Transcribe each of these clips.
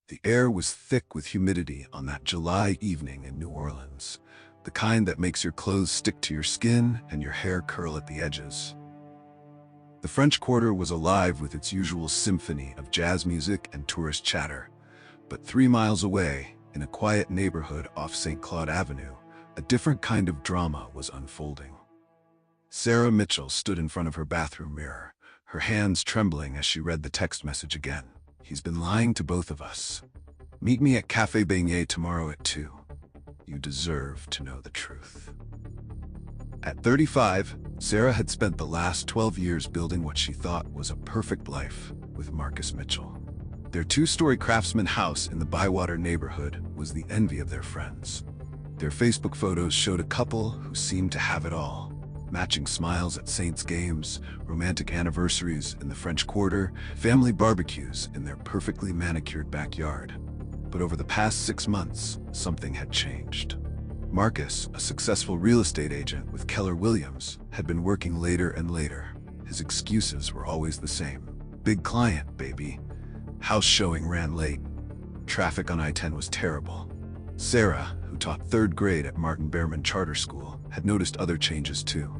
The air was thick with humidity on that July evening in New Orleans, the kind that makes your clothes stick to your skin and your hair curl at the edges. The French Quarter was alive with its usual symphony of jazz music and tourist chatter, but 3 miles away, in a quiet neighborhood off St. Claude Avenue, a different kind of drama was unfolding. Sarah Mitchell stood in front of her bathroom mirror, her hands trembling as she read the text message again. "He's been lying to both of us. Meet me at Café Beignet tomorrow at 2. You deserve to know the truth." At 35, Sarah had spent the last 12 years building what she thought was a perfect life with Marcus Mitchell. Their 2-story craftsman house in the Bywater neighborhood was the envy of their friends. Their Facebook photos showed a couple who seemed to have it all. Matching smiles at Saints games, romantic anniversaries in the French Quarter, family barbecues in their perfectly manicured backyard. But over the past 6 months, something had changed. Marcus, a successful real estate agent with Keller Williams, had been working later and later. His excuses were always the same. "Big client, baby." House showing ran late. Traffic on I-10 was terrible. Sarah, who taught 3rd grade at Martin Behrman Charter School, had noticed other changes too.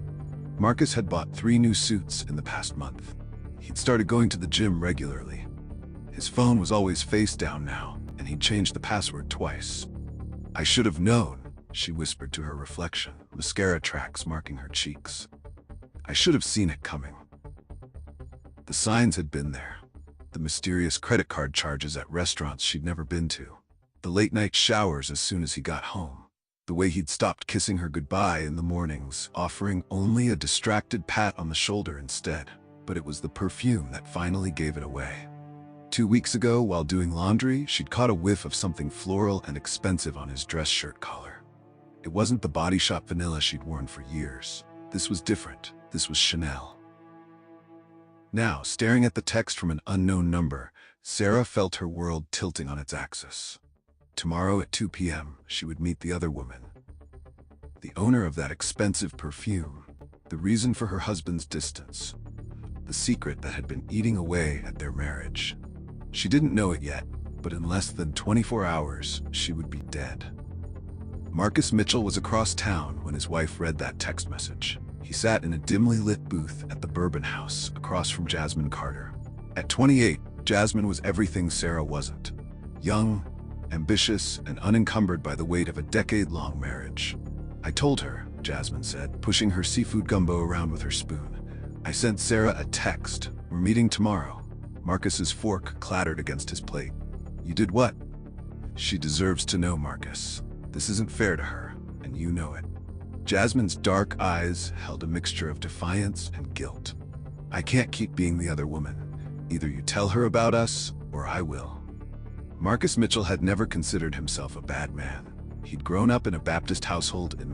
Marcus had bought 3 new suits in the past month. He'd started going to the gym regularly. His phone was always face down now, and he'd changed the password twice. "I should have known," she whispered to her reflection, mascara tracks marking her cheeks. "I should have seen it coming." The signs had been there. The mysterious credit card charges at restaurants she'd never been to. The late-night showers as soon as he got home. The way he'd stopped kissing her goodbye in the mornings, offering only a distracted pat on the shoulder instead. But it was the perfume that finally gave it away. 2 weeks ago, while doing laundry, she'd caught a whiff of something floral and expensive on his dress shirt collar. It wasn't the Body Shop vanilla she'd worn for years. This was different. This was Chanel. Now, staring at the text from an unknown number, Sarah felt her world tilting on its axis. Tomorrow at 2 p.m., she would meet the other woman. The owner of that expensive perfume. The reason for her husband's distance. The secret that had been eating away at their marriage. She didn't know it yet, but in less than 24 hours, she would be dead. Marcus Mitchell was across town when his wife read that text message. He sat in a dimly lit booth at the Bourbon House across from Jasmine Carter. At 28, Jasmine was everything Sarah wasn't. Young, ambitious, and unencumbered by the weight of a decade-long marriage. "I told her," Jasmine said, pushing her seafood gumbo around with her spoon. "I sent Sarah a text. We're meeting tomorrow." Marcus's fork clattered against his plate. "You did what?" "She deserves to know, Marcus. This isn't fair to her, and you know it." Jasmine's dark eyes held a mixture of defiance and guilt. "I can't keep being the other woman. Either you tell her about us, or I will." Marcus Mitchell had never considered himself a bad man. He'd grown up in a Baptist household in